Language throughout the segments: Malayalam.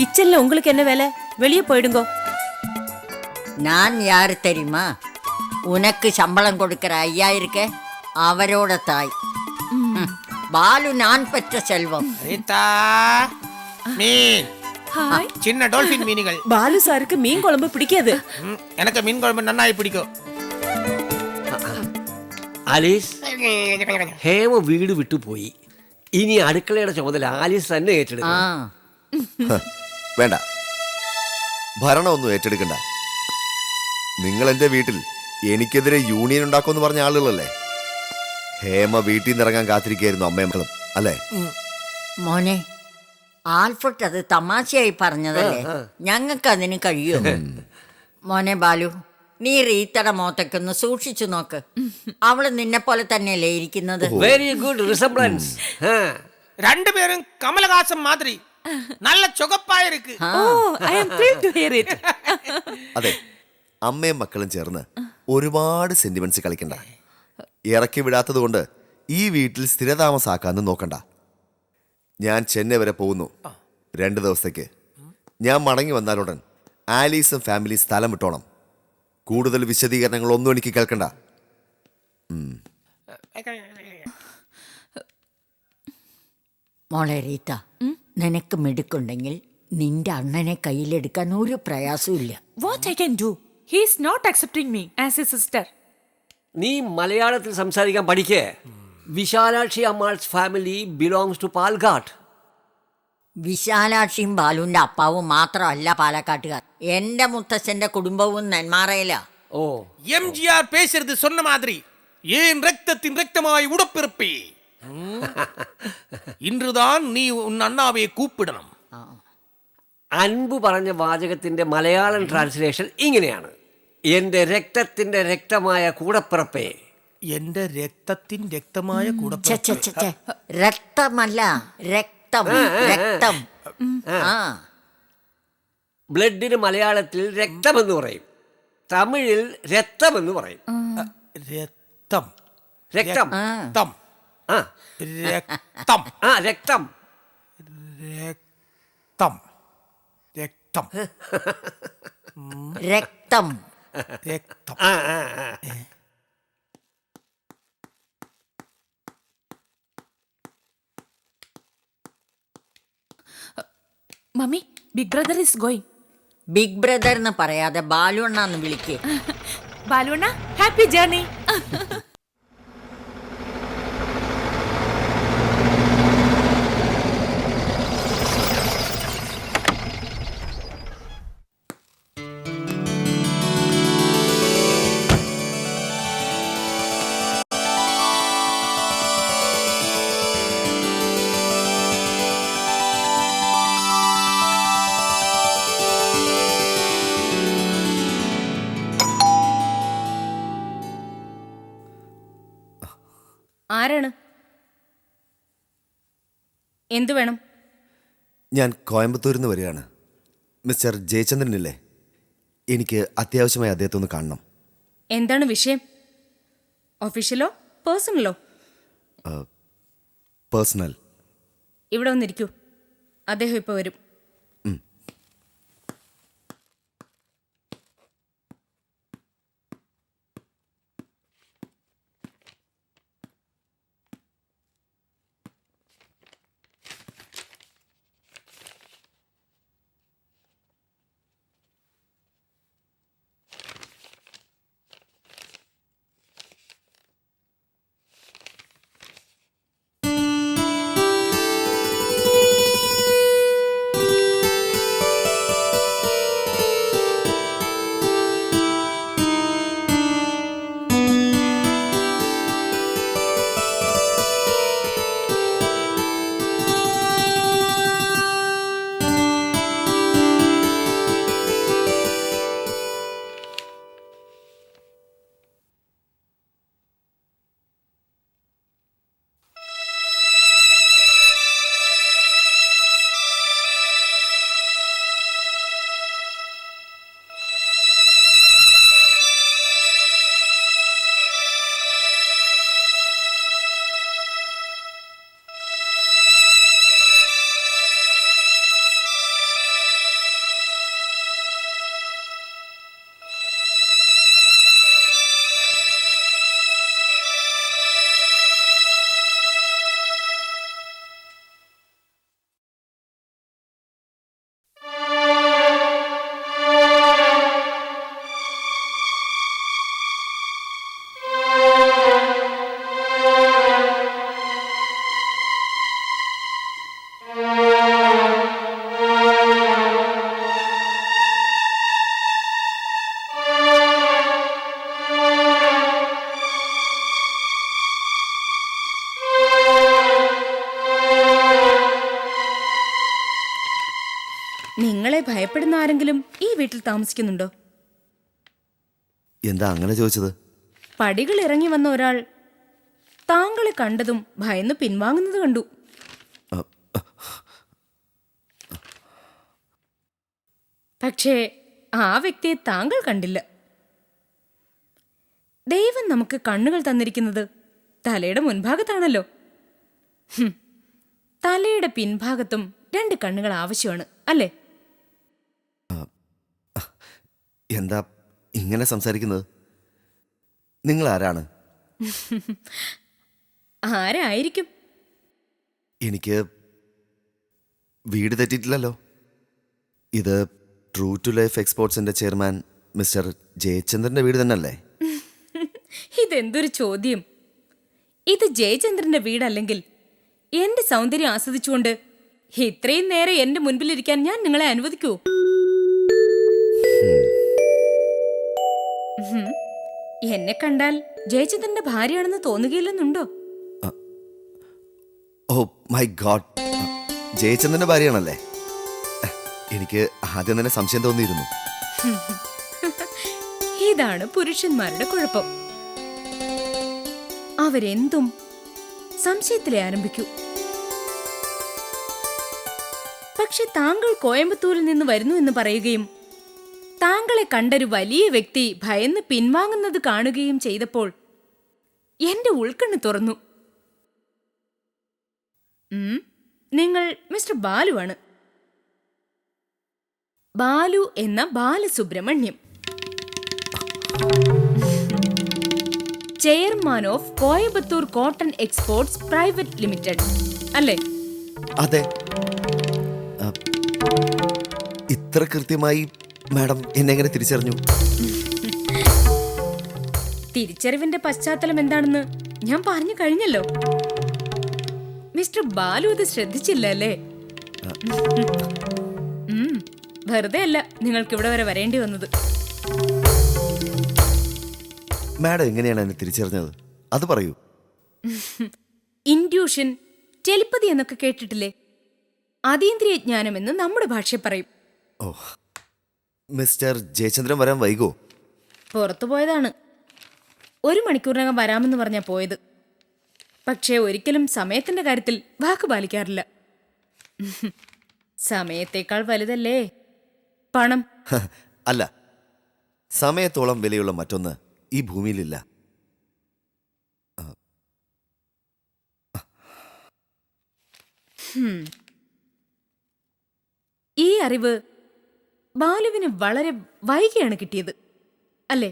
கிச்சன்ல உங்களுக்கு என்ன வேலை? வெளியே போயிடுங்கோ. நான் யாரு தெரியுமா? உனக்கு சம்பளம் கொடுக்கிற ஐயா இருக்க அவரோட தாய். பாலு நான் பெற்ற செல்வம். ரீதா, மீன். ஹாய். சின்ன டால்பின் மீன்கள். பாலு சாருக்கு மீன் குழம்பு பிடிக்காது. எனக்கு மீன் குழம்பு நன்னாയി பிடிக்கும். ആലീസ്, ഹേമ വീട് വിട്ടുപോയി. ഇനി അടുക്കളയുടെ ചുമതല ആലീസ് തന്നെ ആ ഏറ്റെടുക്കണം. വേണ്ട, ഭരണമൊന്നും ഏറ്റെടുക്കണ്ട. നിങ്ങൾ എൻ്റെ വീട്ടിൽ എനിക്കെതിരെ യൂണിയൻ ഉണ്ടാക്കുമെന്ന് പറഞ്ഞ ആളുകളല്ലേ? ഹേമ വീട്ടിൽ നിന്ന് ഇറങ്ങാൻ കാത്തിരിക്കുകയായിരുന്നു അമ്മയും മക്കളും അല്ലേ? മോനെ, ആൽഫ്രഡ് അത് തമാശയായി പറഞ്ഞതല്ലേ. ഞങ്ങൾക്ക് അതിന് കഴിയോ? മോനെ ബാലു, നീ റീത്തയുടെ മോത്തേക്കൊന്ന് സൂക്ഷിച്ചു നോക്ക്. അവള് നിന്നെ പോലെ തന്നെയല്ലേ ഇരിക്കുന്നത്? Very good resemblance. രണ്ടുപേരും കമലഹാസൻ മാതിരി നല്ല ചുവപ്പായിരിക്ക്. I am thrilled to hear it. അതെ, അമ്മയും മക്കളും ചേർന്ന് ഒരുപാട് സെന്റിമെന്റ്സ് കളിക്കണ്ട. ഇറക്കി വിടാത്തത് കൊണ്ട് ഈ വീട്ടിൽ സ്ഥിരതാമസാക്കാന്ന് നോക്കണ്ട. ഞാൻ ചെന്നൈ വരെ പോകുന്നു 2 ദിവസത്തേക്ക്. ഞാൻ മടങ്ങി വന്നാലുടൻ ആലീസും ഫാമിലി സ്ഥലം വിട്ടോണം. കൂടുതൽ വിശദീകരണങ്ങളൊന്നും എനിക്ക് കേൾക്കണ്ട. മോളെ റീത്ത, നിനക്ക് മിടുക്കുണ്ടെങ്കിൽ നിന്റെ അണ്ണനെ കയ്യിലെടുക്കാൻ ഒരു പ്രയാസവും ഇല്ല. What I can do? He is not accepting me as his sister. നീ മലയാളത്തിൽ സംസാരിക്കാൻ പഠിക്കേ. Vishalakshi Ammal's family belongs to Palghat. വിശാലാക്ഷിയും ബാലുവിന്റെ അപ്പാവും മാത്രമല്ല പാലക്കാട്ടുകാർ. എന്റെ മുത്തച്ഛന്റെ കുടുംബവും നെന്മാറയില. ഓ, எம்ஜிஆர் பேசுறது சொன்ன மாதிரி ஏன் ரத்தத்தின் ரத்தமாய் உடப்பிறப்பே, இன்றுதான் நீ உன் அண்ணாவை கூப்பிடணும். അൻപു പറഞ്ഞ വാചകത്തിന്റെ മലയാളം ട്രാൻസ്ലേഷൻ ഇങ്ങനെയാണ്: എന്റെ രക്തത്തിന്റെ രക്തമായ കൂടപ്പിറപ്പേ. എന്റെ രക്തത്തിൻ രക്തമായ കൂടെ ഛെ, ഛെ, ഛെ, ഛെ. രക്തമല്ല, രക്തം. രക്തം. ആ ബ്ലഡിന് മലയാളത്തിൽ രക്തമെന്ന് പറയും, തമിഴിൽ രക്തമെന്ന് പറയും. രക്തം രക്തം. രക്തം ആ രക്തം ആ രക്തം. രക്തം രക്തം രക്തം. രക്തം. ആ ആ ആ. Mummy, big brother is going. Big brother എന്ന് പറയാതെ ബാലു അണ്ണാന്ന് വിളിക്കേ. Baluna, happy journey. ആരാണ്? എന്തു വേണം? ഞാൻ കോയമ്പത്തൂരിൽ നിന്ന് വരികയാണ്. മിസ്റ്റർ ജയചന്ദ്രനില്ലേ? എനിക്ക് അത്യാവശ്യമായി അദ്ദേഹത്തെ ഒന്ന് കാണണം. എന്താണ് വിഷയം? ഒഫീഷ്യലോ പേഴ്സണലോ? പേഴ്സണൽ. ഇവിടെ വന്നിരിക്കൂ, അദ്ദേഹം ഇപ്പോൾ വരും. നിങ്ങളെ ഭയപ്പെടുന്ന ആരെങ്കിലും ഈ വീട്ടിൽ താമസിക്കുന്നുണ്ടോ? എന്താ അങ്ങനെ ചോദിച്ചത്? പടികൾ ഇറങ്ങി വന്ന ഒരാൾ താങ്കളെ കണ്ടതും ഭയന്ന് പിൻവാങ്ങുന്നത് കണ്ടു. പക്ഷേ ആ വ്യക്തിയെ താങ്കൾ കണ്ടില്ല. ദൈവം നമുക്ക് കണ്ണുകൾ തന്നിരിക്കുന്നത് തലയുടെ മുൻഭാഗത്താണല്ലോ. തലയുടെ പിൻഭാഗത്തും 2 കണ്ണുകൾ ആവശ്യമാണ്, അല്ലേ? എന്താ ഇങ്ങനെ സംസാരിക്കുന്നത്? നിങ്ങൾ ആരാണ്? ആരായിരിക്കും? എനിക്ക് വീട് തെറ്റിയിട്ടില്ലല്ലോ. ഇത് ട്രൂ ടു ലൈഫ് എക്സ്പോർട്സിന്റെ ചെയർമാൻ മിസ്റ്റർ ജയചന്ദ്രന്റെ വീട് തന്നെയല്ലേ? ഇതെന്തൊരു ചോദ്യം! ഇത് ജയചന്ദ്രന്റെ വീടല്ലെങ്കിൽ എന്റെ സൗന്ദര്യം ആസ്വദിച്ചുകൊണ്ട് ഇത്രയും നേരം എന്റെ മുൻപിലിരിക്കാൻ ഞാൻ നിങ്ങളെ അനുവദിക്കൂ? എന്നെ കണ്ടാൽ ജയചന്ദ്രന്റെ ഭാര്യയാണെന്ന് തോന്നുകയില്ലെന്നുണ്ടോ? Oh my God, ജയചന്ദ്രന്റെ ഭാര്യയാണല്ലേ? എനിക്ക് ആദ്യം തന്നെ സംശയം തോന്നിയിരുന്നു. ഇതാണ് പുരുഷന്മാരുടെ കുഴപ്പം. അവരെന്തും സംശയത്തിലെ ആരംഭിക്കൂ. പക്ഷെ താങ്കൾ കോയമ്പത്തൂരിൽ നിന്ന് വരുന്നു എന്ന് പറയുകയും താങ്കളെ കണ്ടൊരു വലിയ വ്യക്തി ഭയന്ന് പിൻവാങ്ങുന്നത് കാണുകയും ചെയ്തപ്പോൾ എന്റെ ഉൾക്കണ്ണ് തുറന്നു. നിങ്ങൾ മിസ്റ്റർ ബാലുവാണ്. ബാലു എന്ന Balasubramaniam, chairman of Coimbatore cotton exports private limited, അല്ലേ? അതെ. ഇത്ര കൃത്യമായി മാഡം എന്നെ എങ്ങനെ തിരിച്ചറിഞ്ഞു? തിരിച്ചറിവിന്റെ പശ്ചാത്തലം എന്താണെന്ന് ഞാൻ പറഞ്ഞു കഴിഞ്ഞല്ലോ. മിസ്റ്റർ ബാലു ഇത് ശ്രദ്ധിച്ചില്ല അല്ലേ? വെറുതെ അല്ല നിങ്ങൾക്ക് ഇവിടെ വരെ വരേണ്ടി വന്നത്. മാഡം എങ്ങനെയാണ് എന്നെ തിരിച്ചറിഞ്ഞത്? അത് പറയൂ. ഇൻഡ്യൂഷൻ, ടെലിപ്പതി എന്നൊക്കെ കേട്ടിട്ടില്ലേ? അതീന്ദ്രിയ ജ്ഞാനം എന്ന് നമ്മുടെ ഭാഷയിൽ പറയും. ഓ, മിസ്റ്റർ ജയചന്ദ്രൻ വരാൻ വൈകോ? പുറത്തു പോയതാണ്. 1 മണിക്കൂറിനകം വരാമെന്ന് പറഞ്ഞാ പോയത്. പക്ഷേ ഒരിക്കലും സമയത്തിന്റെ കാര്യത്തിൽ വാക്ക് പാലിക്കാറില്ല. സമയത്തേക്കാൾ വലുതല്ലേ പണം? അല്ല, സമയത്തോളം വിലയുള്ള മറ്റൊന്ന് ഈ ഭൂമിയിലില്ല. ഈ അറിവ് ബാലുവിന് വളരെ വൈകിയാണ് കിട്ടിയത്, അല്ലേ?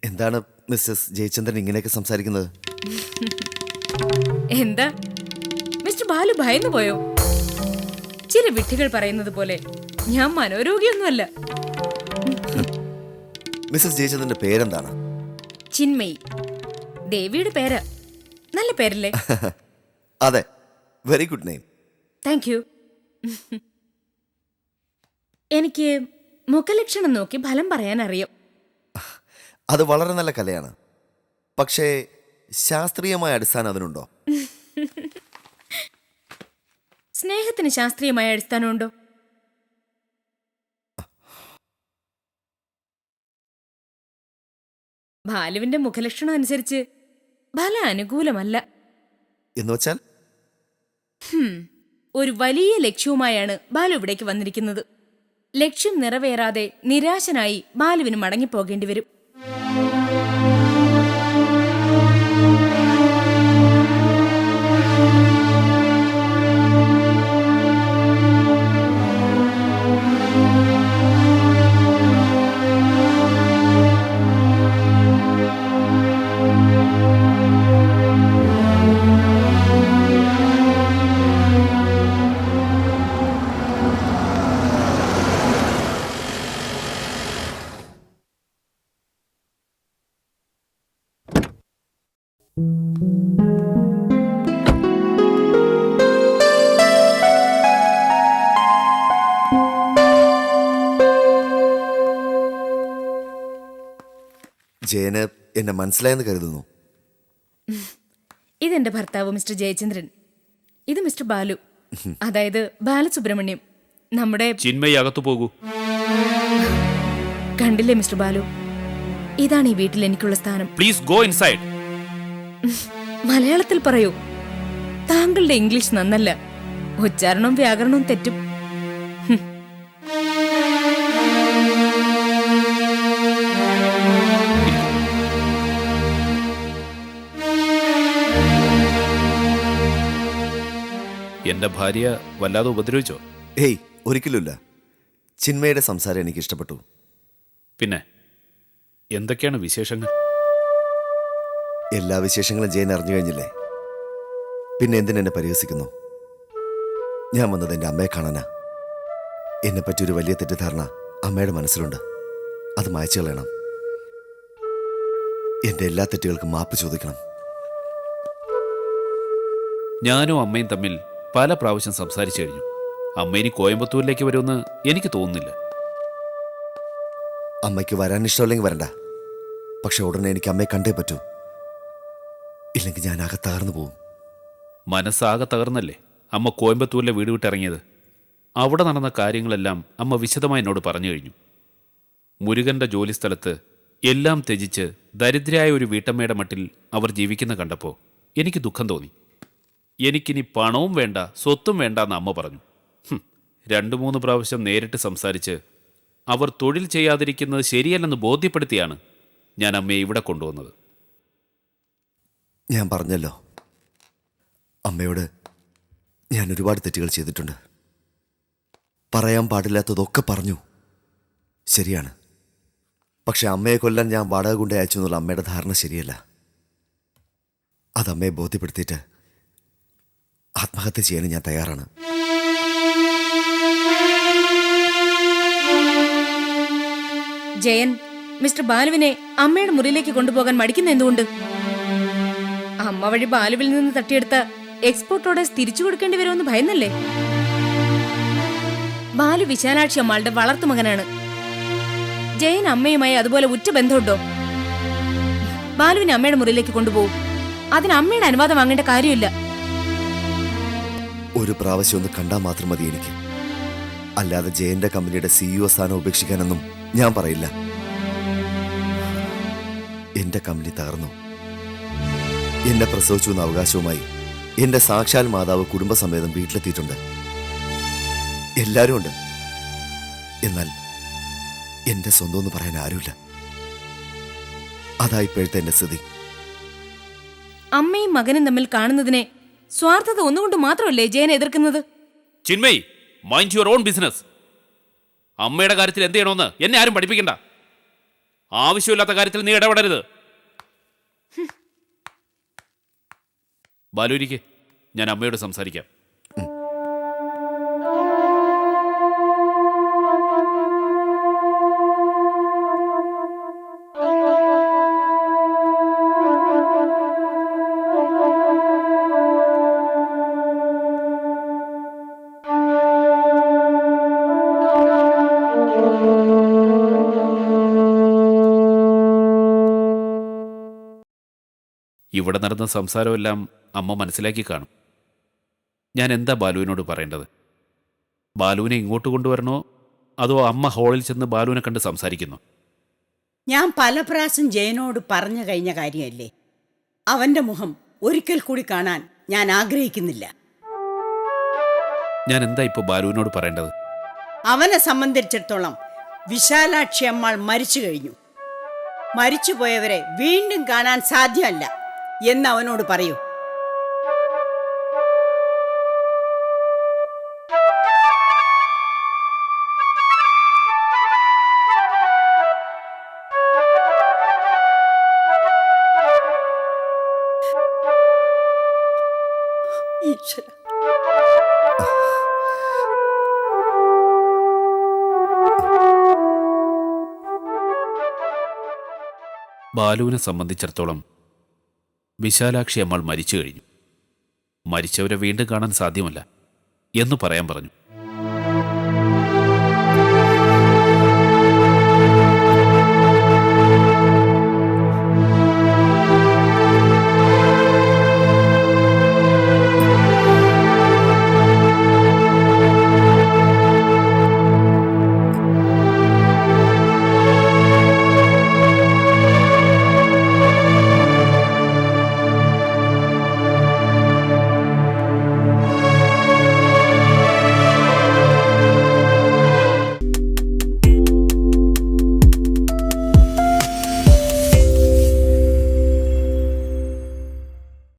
എന്താണ് മിസ്സസ് ജയചന്ദ്രൻ ഇങ്ങനെയൊക്കെ സംസാരിക്കുന്നത്? എന്താ മിസ്റ്റർ ബാലു ഭയന്നു പോയോ? ചില വിഡ്ഢികൾ പറയുന്നത് പോലെ ഞാൻ മനോരോഗിയൊന്നുമല്ല. മിസ്സസ് ജയചന്ദ്രന്റെ പേരെന്താണ്? ചിന്മയി. ദേവിയുടെ പേര്. നല്ല പേരല്ലേ? അതെ, very good name. Thank you. എനിക്ക് മുഖലക്ഷണം നോക്കി ഫലം പറയാൻ അറിയാം. അത് വളരെ നല്ല കലയാണ്. പക്ഷേ ശാസ്ത്രീയമായ അടിസ്ഥാനം അതിനുണ്ടോ? സ്നേഹത്തിന് ശാസ്ത്രീയമായ അടിസ്ഥാനമുണ്ടോ? ബാലുവിന്റെ മുഖലക്ഷണം അനുസരിച്ച് ഫലം അനുകൂലമല്ല. എന്നുവെച്ചാൽ? ഒരു വലിയ ലക്ഷ്യവുമായാണ് ബാലു ഇവിടേക്ക് വന്നിരിക്കുന്നത്. ലക്ഷ്യം നിറവേറാതെ നിരാശനായി ബാലുവിന് മടങ്ങിപ്പോകേണ്ടി വരും. ജയന് എന്നെ മനസ്സിലായെന്ന് കരുതുന്നു. ഇതെന്റെ ഭർത്താവ് മിസ്റ്റർ ജയചന്ദ്രൻ. ഇത് മിസ്റ്റർ ബാലു. അതായത് ബാലസുബ്രഹ്മണ്യം, നമ്മുടെ ചിന്മയി അകത്തു പോകൂ. കണ്ടില്ലേ മിസ്റ്റർ ബാലു, ഇതാണ് ഈ വീട്ടിൽ എനിക്കുള്ള സ്ഥാനം. Please go inside. മലയാളത്തിൽ പറയൂ. താങ്കളുടെ ഇംഗ്ലീഷ് നന്നല്ല, ഉച്ചാരണവും വ്യാകരണവും തെറ്റും. എന്റെ ഭാര്യ വല്ലാതെ ഉപദ്രവിച്ചോ? ഹേയ്, ഒരിക്കലുമില്ല. ചിന്മയുടെ സംസാരം എനിക്ക് ഇഷ്ടപ്പെട്ടു. പിന്നെ എന്തൊക്കെയാണ് വിശേഷങ്ങൾ? എല്ലാ വിശേഷങ്ങളും ജയൻ അറിഞ്ഞു കഴിഞ്ഞില്ലേ? പിന്നെ എന്തിനെന്നെ പരിഹസിക്കുന്നു? ഞാൻ വന്നത് എൻ്റെ അമ്മയെ കാണാനാ. എന്നെപ്പറ്റി ഒരു വലിയ തെറ്റിദ്ധാരണ അമ്മയുടെ മനസ്സിലുണ്ട്. അത് മായ്ച്ചു കളയണം. എൻ്റെ എല്ലാ തെറ്റുകൾക്കും മാപ്പ് ചോദിക്കണം. ഞാനും അമ്മയും തമ്മിൽ പല പ്രാവശ്യം സംസാരിച്ചു കഴിഞ്ഞു. അമ്മ ഇനി കോയമ്പത്തൂരിലേക്ക് വരുമെന്ന് എനിക്ക് തോന്നുന്നില്ല. അമ്മയ്ക്ക് വരാൻ ഇഷ്ടമില്ലെങ്കിൽ വരണ്ട. പക്ഷെ ഉടനെ എനിക്ക് അമ്മയെ കണ്ടേ പറ്റൂ. ഇല്ലെങ്കിൽ ഞാൻ ആകെ തകർന്നു പോവും. മനസ്സാകെ തകർന്നല്ലേ അമ്മ കോയമ്പത്തൂരിലെ വീട് വിട്ടിറങ്ങിയത്. അവിടെ നടന്ന കാര്യങ്ങളെല്ലാം അമ്മ വിശദമായി എന്നോട് പറഞ്ഞു കഴിഞ്ഞു. മുരുകന്റെ ജോലിസ്ഥലത്ത് എല്ലാം ത്യജിച്ച് ദരിദ്രയായ ഒരു വീട്ടമ്മയുടെ മട്ടിൽ അവർ ജീവിക്കുന്ന കണ്ടപ്പോൾ എനിക്ക് ദുഃഖം തോന്നി. എനിക്കിനി പണവും വേണ്ട, സ്വത്തും വേണ്ട എന്ന് അമ്മ പറഞ്ഞു. 2-3 പ്രാവശ്യം നേരിട്ട് സംസാരിച്ച് അവർ തൊഴിൽ ചെയ്യാതിരിക്കുന്നത് ശരിയല്ലെന്ന് ബോധ്യപ്പെടുത്തിയാണ് ഞാൻ അമ്മയെ ഇവിടെ കൊണ്ടുവന്നത്. ഞാൻ പറഞ്ഞല്ലോ, അമ്മയോട് ഞാൻ ഒരുപാട് തെറ്റുകൾ ചെയ്തിട്ടുണ്ട്. പറയാൻ പാടില്ലാത്തതൊക്കെ പറഞ്ഞു. ശരിയാണ്. പക്ഷെ അമ്മയെ കൊല്ലാൻ ഞാൻ വാടക കൊണ്ട് അയച്ചു എന്നുള്ള അമ്മയുടെ ധാരണ ശരിയല്ല. അത് അമ്മയെ ബോധ്യപ്പെടുത്തിയിട്ട് ആത്മഹത്യ ചെയ്യാൻ ഞാൻ തയ്യാറാണ്. ജയൻ, മിസ്റ്റർ ബാലുവിനെ അമ്മയുടെ മുറിയിലേക്ക് കൊണ്ടുപോകാൻ മടിക്കുന്ന എന്തുകൊണ്ട്? അമ്മ വഴി ബാലുവിൽ നിന്ന് തട്ടിയെടുത്ത എക്സ്പോർട്ട് ഓർഡേഴ്സ് തിരിച്ചു കൊടുക്കേണ്ടി വരുമെന്ന് ഭയന്നല്ലേ? ബാലു വിശാലാക്ഷി അമ്മാളുടെ വളർത്തുമകനാണ്. ജയൻ അമ്മയുമായി അതുപോലെ ഉറ്റ ബന്ധമുണ്ടോ? ബാലുവിനെ അമ്മയുടെ മുറിയിലേക്ക് കൊണ്ടുപോകും. അതിന് അമ്മയുടെ അനുവാദം വാങ്ങേണ്ട കാര്യമില്ല. ഒരു പ്രാവശ്യം ഒന്ന് കണ്ടാൽ മാത്രം മതി എനിക്ക്. അല്ലാതെ ജയന്റെ കമ്പനിയുടെ CEO സ്ഥാനം ഉപേക്ഷിക്കാനൊന്നും ഞാൻ പറയില്ല. എന്റെ കമ്പനി തകർന്നു. എന്നെ പ്രസവിച്ചു എന്ന അവകാശവുമായി എന്റെ സാക്ഷാൽ മാതാവ് കുടുംബസമേതം വീട്ടിലെത്തിയിട്ടുണ്ട്. എല്ലാവരും ഉണ്ട്. എന്നാൽ എന്റെ സ്വന്തം എന്ന് പറയാൻ ആരുമില്ല. അതാ ഇപ്പോഴത്തെ എന്റെ സ്ഥിതി. അമ്മയും മകനും തമ്മിൽ കാണുന്നതിനെ സ്വാർത്ഥത ഒന്നുകൊണ്ട് മാത്രമല്ലേ ജയൻ എതിർക്കുന്നത്? Chinmayi, mind your own business. അമ്മയുടെ കാര്യത്തിൽ എന്ത് ചെയ്യണമെന്ന് എന്നെ ആരും പഠിപ്പിക്കണ്ട. ആവശ്യമില്ലാത്ത കാര്യത്തിൽ നീ ഇടപെടരുത്. ബാലുരിക്ക് ഞാൻ അമ്മയോട് സംസാരിക്കാം. ഇവിടെ നടന്ന സംസാരമെല്ലാം അമ്മ മനസ്സിലാക്കി കാണും. ഞാൻ എന്താ ബാലുവിനോട് പറയേണ്ടത്? ബാലുവിനെ ഇങ്ങോട്ട് കൊണ്ടുവരണോ അതോ അമ്മ ഹാളിൽ ചെന്ന് ബാലുവിനെ കണ്ട് സംസാരിക്കുന്നു? ഞാൻ പല പ്രാവശ്യം ജയനോട് പറഞ്ഞു കഴിഞ്ഞ കാര്യമല്ലേ. അവന്റെ മുഖം ഒരിക്കൽ കൂടി കാണാൻ ഞാൻ ആഗ്രഹിക്കുന്നില്ല. ഞാൻ എന്താ ഇപ്പോൾ ബാലുവിനോട് പറയേണ്ടത്? അവനെ സംബന്ധിച്ചിടത്തോളം വിശാലാക്ഷി അമ്മാൾ മരിച്ചു കഴിഞ്ഞു. മരിച്ചുപോയവരെ വീണ്ടും കാണാൻ സാധ്യമല്ല എന്ന് അവനോട് പറയൂ. ഈശ്വര, ബാലുവിനെ സംബന്ധിച്ചിടത്തോളം വിശാലാക്ഷി അമ്മാൾ മരിച്ചു കഴിഞ്ഞു. മരിച്ചവരെ വീണ്ടും കാണാൻ സാധ്യമല്ല എന്ന് പറയാൻ പറഞ്ഞു.